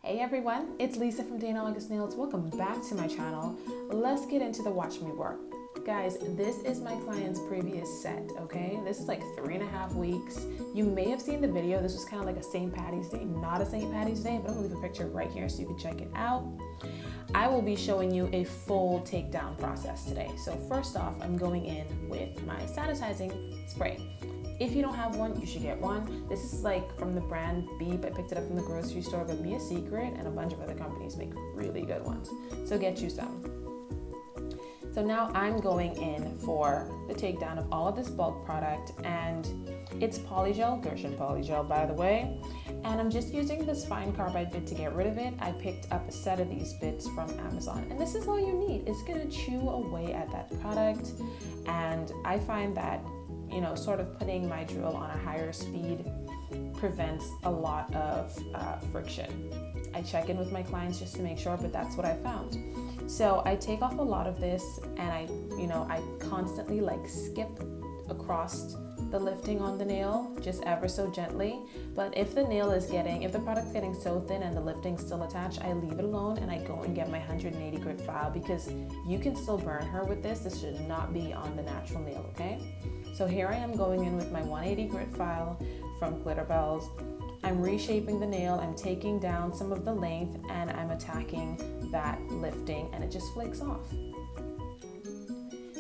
Hey everyone, it's Lisa from DAnaugustnails. Welcome back to my channel. Let's get into the watch me work. Guys, this is my client's previous set, okay? This is like 3.5 weeks. You may have seen the video. This was kind of like a St. Patty's Day, not a St. Patty's Day, but I'm gonna leave a picture right here so you can check it out. I will be showing you a full takedown process today. So first off, I'm going in with my sanitizing spray. If you don't have one, you should get one. This is like from the brand Beep. I picked it up from the grocery store, but Be a Secret and a bunch of other companies make really good ones. So get you some. So now I'm going in for the takedown of all of this bulk product, and it's polygel, gershion polygel by the way. And I'm just using this fine carbide bit to get rid of it. I picked up a set of these bits from Amazon, and this is all you need. It's gonna chew away at that product. And I find that, you know, sort of putting my drill on a higher speed prevents a lot of friction. I check in with my clients just to make sure, but that's what I found. So I take off a lot of this, and I constantly like skip across the lifting on the nail, just ever so gently. But if the product's getting so thin and the lifting's still attached, I leave it alone and I go and get my 180 grit file, because you can still burn her with this. This should not be on the natural nail, okay? So here I am going in with my 180 grit file from Glitter Bells. I'm reshaping the nail, I'm taking down some of the length, and I'm attacking that lifting, and it just flakes off.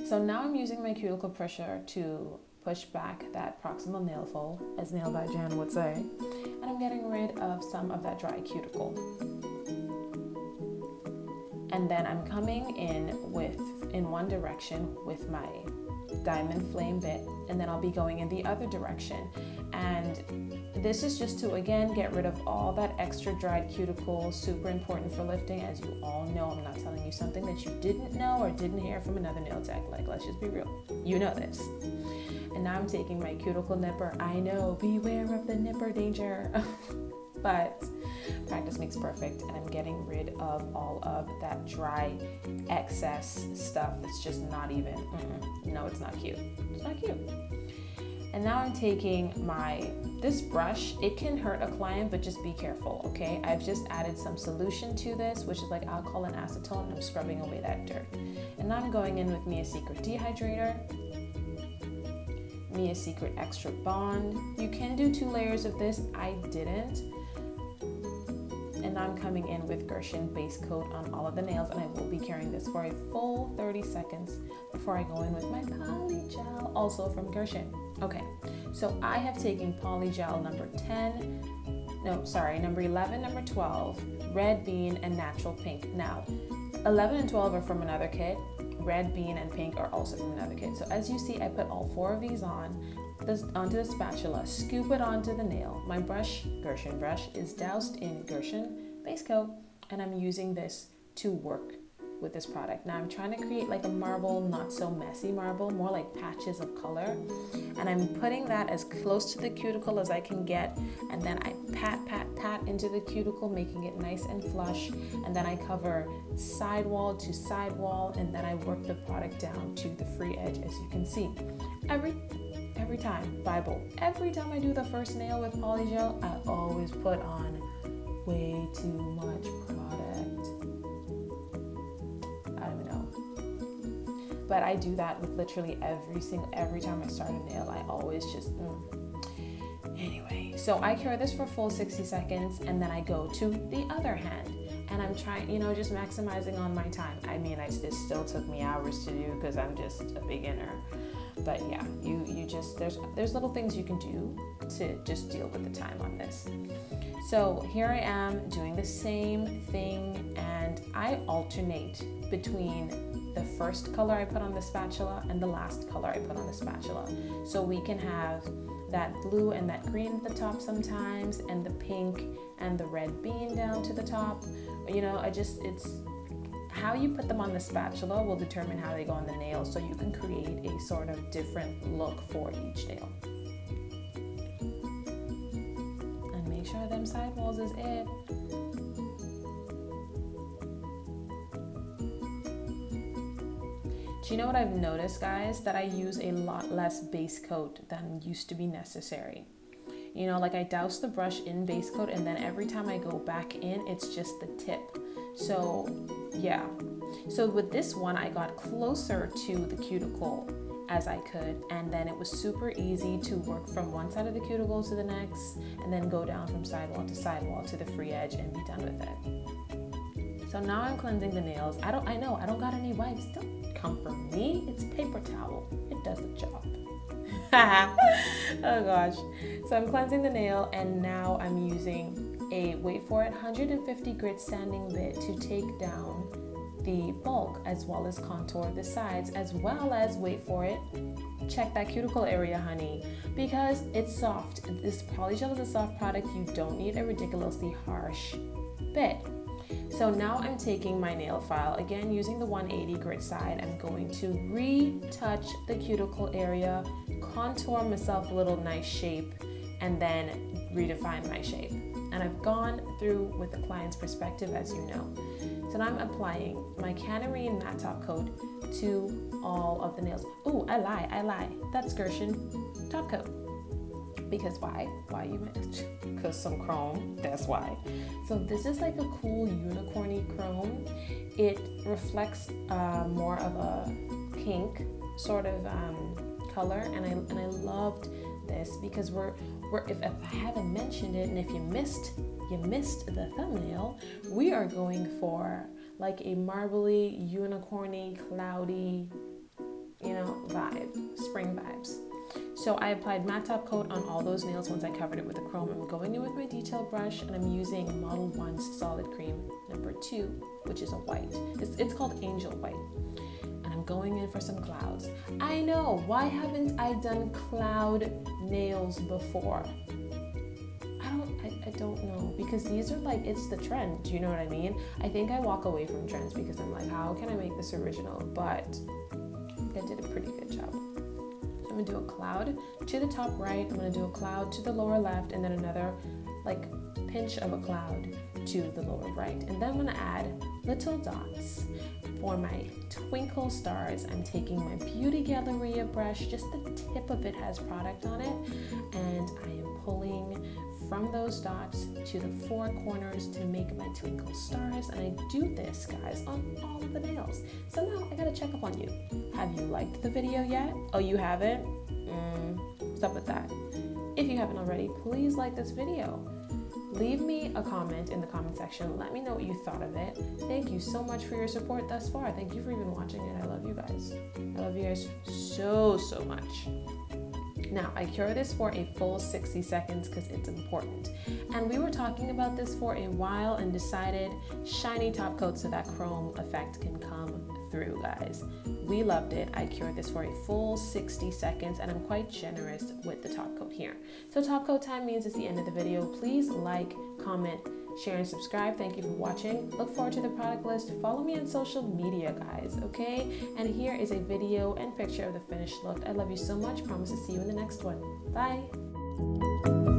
So now I'm using my cuticle pusher to push back that proximal nail fold, as Nail by Jan would say, and I'm getting rid of some of that dry cuticle. And then I'm coming in one direction with my diamond flame bit, and then I'll be going in the other direction. And this is just to, again, get rid of all that extra dried cuticle, super important for lifting. As you all know, I'm not telling you something that you didn't know or didn't hear from another nail tech. Like, let's just be real. You know this. And now I'm taking my cuticle nipper. I know, beware of the nipper danger. But practice makes perfect, and I'm getting rid of all of that dry excess stuff that's just not even, no, it's not cute. It's not cute. And now I'm taking this brush. It can hurt a client, but just be careful, okay? I've just added some solution to this, which is like alcohol and acetone, and I'm scrubbing away that dirt. And now I'm going in with Me a Secret dehydrator, Me a Secret extra bond. You can do 2 layers of this. I didn't. And now I'm coming in with Gershion base coat on all of the nails, and I will be carrying this for a full 30 seconds before I go in with my polygel, also from Gershion. Okay, so I have taken polygel number 11, number 12, red bean, and natural pink. Now, 11 and 12 are from another kit. Red bean and pink are also from another kit. So as you see, I put all 4 of these onto the spatula, scoop it onto the nail. My brush, Gershion brush, is doused in Gershion base coat, and I'm using this to work with this product. Now I'm trying to create like a marble, not so messy marble, more like patches of color. And I'm putting that as close to the cuticle as I can get, and then I pat into the cuticle, making it nice and flush, and then I cover sidewall to sidewall, and then I work the product down to the free edge, as you can see. Every time, Bible, every time I do the first nail with polygel, I always put on way too much product. I don't know. But I do that with literally every time I start a nail. I always just, Anyway, so I cure this for full 60 seconds, and then I go to the other hand. And I'm trying, just maximizing on my time. I mean, it still took me hours to do because I'm just a beginner. But yeah, you just, there's little things you can do to just deal with the time on this. So here I am doing the same thing, and I alternate between the first color I put on the spatula and the last color I put on the spatula. So we can have that blue and that green at the top sometimes, and the pink and the red bean down to the top. It's how you put them on the spatula will determine how they go on the nail, so you can create a sort of different look for each nail. And make sure them sidewalls is it. Do you know what I've noticed, guys? That I use a lot less base coat than used to be necessary. You know, like I douse the brush in base coat, and then every time I go back in, it's just the tip. So yeah. So with this one, I got closer to the cuticle as I could, and then it was super easy to work from one side of the cuticle to the next, and then go down from sidewall to the free edge and be done with it. So now I'm cleansing the nails. I know I don't got any wipes. Don't come for me. It's paper towel. It does the job. Oh gosh. So I'm cleansing the nail, and now I'm using a, wait for it, 150 grit sanding bit to take down the bulk as well as contour the sides, as well as, wait for it, check that cuticle area, honey, because it's soft. This polygel is a soft product. You don't need a ridiculously harsh bit. So now I'm taking my nail file, again using the 180 grit side. I'm going to retouch the cuticle area, contour myself a little nice shape, and then redefine my shape. And I've gone through with the client's perspective, as you know. So now I'm applying my Canarine matte top coat to all of the nails. Oh, I lie. That's gershion top coat. Because why? Why you might? Because some chrome, that's why. So this is like a cool unicorny chrome. It reflects more of a pink sort of color, and I loved this because we're if I haven't mentioned it, and if you missed the thumbnail, we are going for like a marbly, unicorny, cloudy, you know, vibe, spring vibes. So I applied matte top coat on all those nails once I covered it with the chrome. I'm going in with my detail brush, and I'm using Model 1's Solid Cream number 2, which is a white. It's called Angel White. And I'm going in for some clouds. I know, why haven't I done cloud nails before? I don't know, because these are like, it's the trend, do you know what I mean? I think I walk away from trends because I'm like, how can I make this original? But I did a pretty good job. I'm gonna do a cloud to the top right, I'm gonna do a cloud to the lower left, and then another like pinch of a cloud to the lower right. And then I'm gonna add little dots. For my twinkle stars, I'm taking my Beauty Galleria brush, just the tip of it has product on it, and I am pulling from those dots to the four corners to make my twinkle stars. And I do this, guys, on all of the nails. So now I gotta check up on you. Have you liked the video yet? Oh, you haven't? Stop with that. If you haven't already, please like this video. Leave me a comment in the comment section. Let me know what you thought of it. Thank you so much for your support thus far. Thank you for even watching it. I love you guys. I love you guys so much. Now, I cure this for a full 60 seconds because it's important. And we were talking about this for a while and decided shiny top coat so that chrome effect can come through, guys. We loved it. I cured this for a full 60 seconds, and I'm quite generous with the top coat here. So top coat time means it's the end of the video. Please like, comment, share, and subscribe. Thank you for watching. Look forward to the product list. Follow me on social media, guys, okay? And here is a video and picture of the finished look. I love you so much. Promise to see you in the next one. Bye.